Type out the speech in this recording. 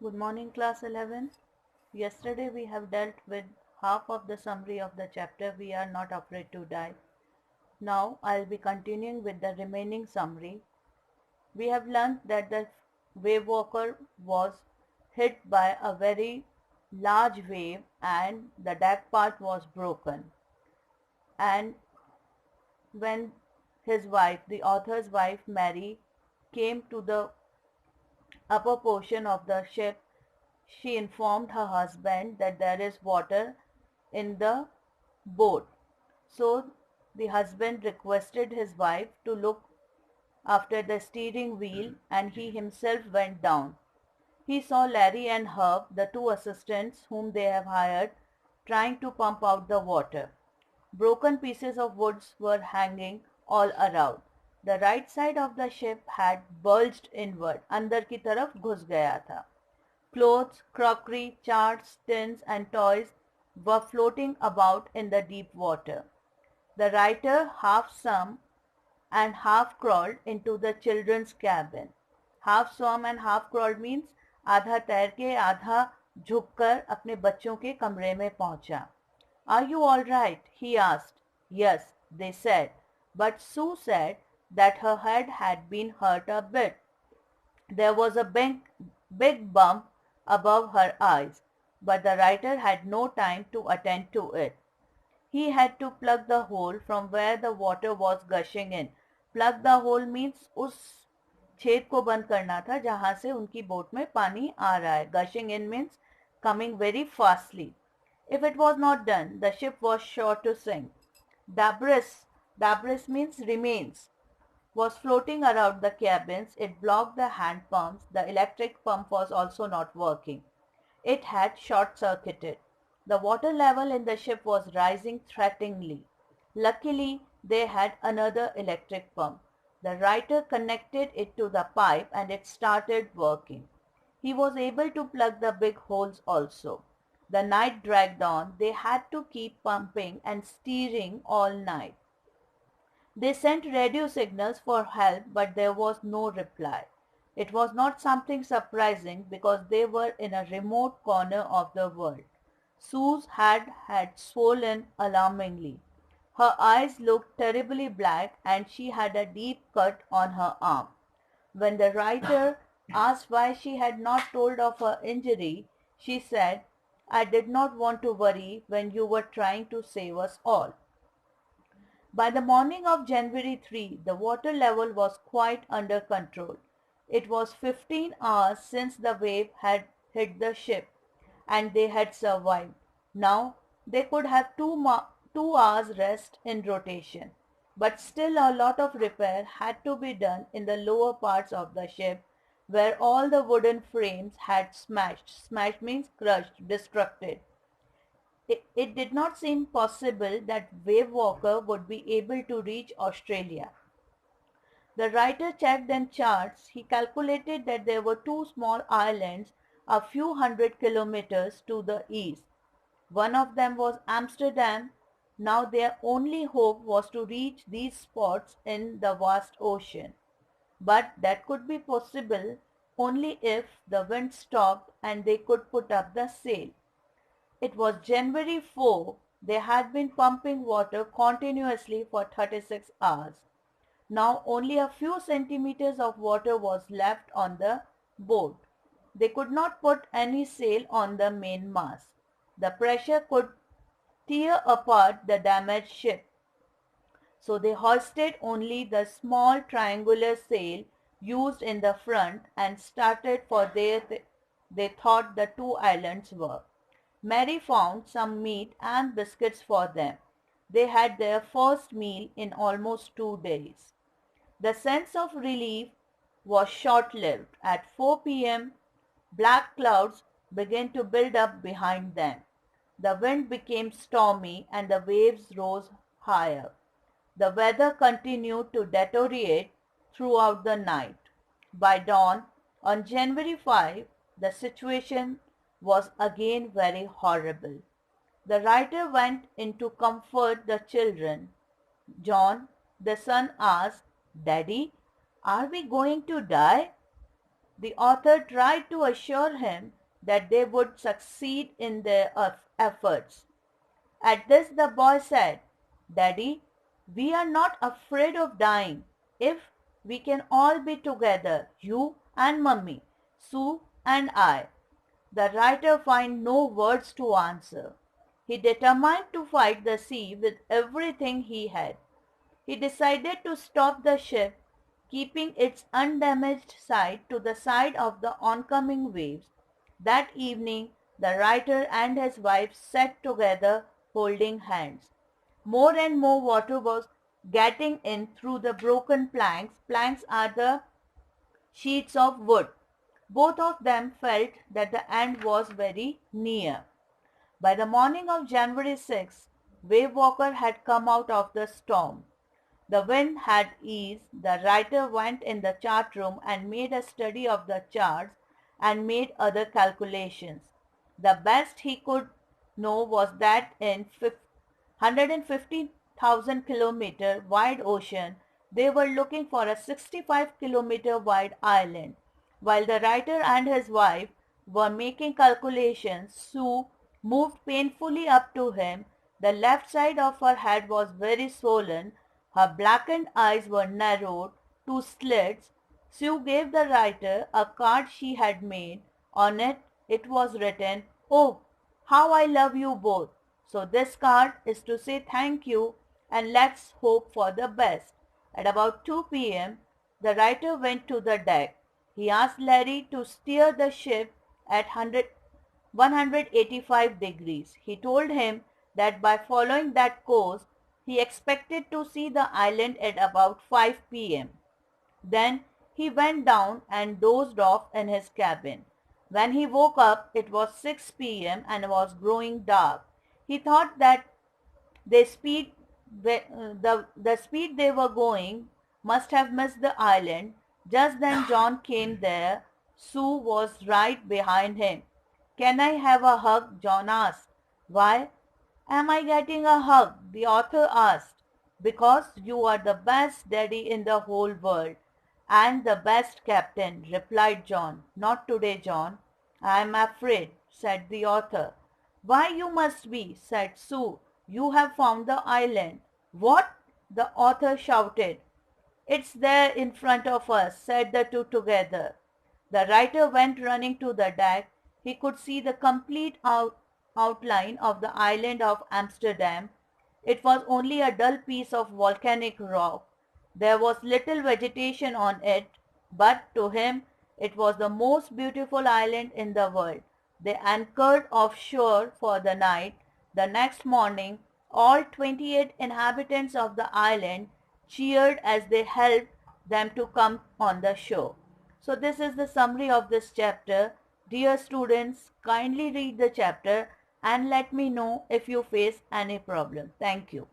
Good morning, class 11. Yesterday we have dealt with half of the summary of the chapter We Are Not Afraid to Die. Now I'll be continuing with the remaining summary. We have learned that the wave walker was hit by a very large wave and the deck part was broken. And when his wife, the author's wife Mary, came to the upper portion of the ship, she informed her husband that there is water in the boat. So the husband requested his wife to look after the steering wheel and he himself went down. He saw Larry and Herb, the two assistants whom they have hired, trying to pump out the water. Broken pieces of wood were hanging all around. The right side of the ship had bulged inward, अंदर की तरफ घुस गया था. Clothes, crockery, charts, tins and toys were floating about in the deep water. The writer half swam and half crawled into the children's cabin. Half swam and half crawled means आधा तैर के आधा झुककर अपने बच्चों के कमरे में पहुंचा. Are you all right? He asked. Yes, they said. But Sue said that her head had been hurt a bit. There was a big bump above her eyes, but the writer had no time to attend to it. He had to plug the hole from where the water was gushing in. Plug the hole means उस छेद को बंद करना था जहां से उनकी boat में पानी आ रहा है. Gushing in means coming very fastly. If it was not done, the ship was sure to sink. Debris means remains, was floating around the cabins. It blocked the hand pumps. The electric pump was also not working. It had short-circuited. The water level in the ship was rising threateningly. Luckily, they had another electric pump. The writer connected it to the pipe and it started working. He was able to plug the big holes also. The night dragged on. They had to keep pumping and steering all night. They sent radio signals for help, but there was no reply. It was not something surprising because they were in a remote corner of the world. Sue's head had swollen alarmingly. Her eyes looked terribly black and she had a deep cut on her arm. When the writer asked why she had not told of her injury, she said, I did not want to worry when you were trying to save us all. By the morning of January 3, the water level was quite under control. It was 15 hours since the wave had hit the ship, and they had survived. Now they could have 2 hours rest in rotation. But still a lot of repair had to be done in the lower parts of the ship where all the wooden frames had smashed. Smashed means crushed, destructed. It did not seem possible that Wave Walker would be able to reach Australia. The writer checked in charts. He calculated that there were two small islands a few hundred kilometers to the east. One of them was Amsterdam. Now their only hope was to reach these spots in the vast ocean. But that could be possible only if the wind stopped and they could put up the sail. It was January 4. They had been pumping water continuously for 36 hours. Now only a few centimeters of water was left on the boat. They could not put any sail on the mainmast. The pressure could tear apart the damaged ship. So they hoisted only the small triangular sail used in the front and started for they thought the two islands were. Mary found some meat and biscuits for them. They had their first meal in almost 2 days. The sense of relief was short-lived. At 4 p.m., black clouds began to build up behind them. The wind became stormy and the waves rose higher. The weather continued to deteriorate throughout the night. By dawn, on January 5, the situation was again very horrible. The writer went in to comfort the children. John, the son, asked, Daddy, are we going to die? The author tried to assure him that they would succeed in their efforts. At this the boy said, "Daddy, we are not afraid of dying if we can all be together, you and Mummy, Sue and I." The writer found no words to answer. He determined to fight the sea with everything he had. He decided to stop the ship, keeping its undamaged side to the side of the oncoming waves. That evening the writer and his wife sat together holding hands. More and more water was getting in through the broken planks. Planks are the sheets of wood. Both of them felt that the end was very near. By the morning of January 6, Wavewalker had come out of the storm. The wind had eased. The writer went in the chart room and made a study of the charts and made other calculations. The best he could know was that in 150,000 kilometer wide ocean, they were looking for a 65-kilometer wide island. While the writer and his wife were making calculations, Sue moved painfully up to him. The left side of her head was very swollen. Her blackened eyes were narrowed to slits. Sue gave the writer a card she had made. On it was written, "Oh, how I love you both." So this card is to say thank you and let's hope for the best. At about 2 p.m., the writer went to the deck. He asked Larry to steer the ship at 185 degrees. He told him that by following that course, he expected to see the island at about 5 p.m. Then he went down and dozed off in his cabin. When he woke up, it was 6 p.m. and was growing dark. He thought that the speed, the speed they were going must have missed the island. Just then John came there. Sue was right behind him. "Can I have a hug?" John asked. "Why am I getting a hug?" the author asked. "Because you are the best daddy in the whole world and the best captain," replied John. "Not today, John. I am afraid," said the author. "Why, you must be," said Sue. "You have found the island." "What?" the author shouted. "It's there in front of us," said the two together. The writer went running to the deck. He could see the complete outline of the island of Amsterdam. It was only a dull piece of volcanic rock. There was little vegetation on it, but to him it was the most beautiful island in the world. They anchored offshore for the night. The next morning, all 28 inhabitants of the island cheered as they helped them to come on the shore. So this is the summary of this chapter. Dear students, kindly read the chapter and let me know if you face any problem. Thank you.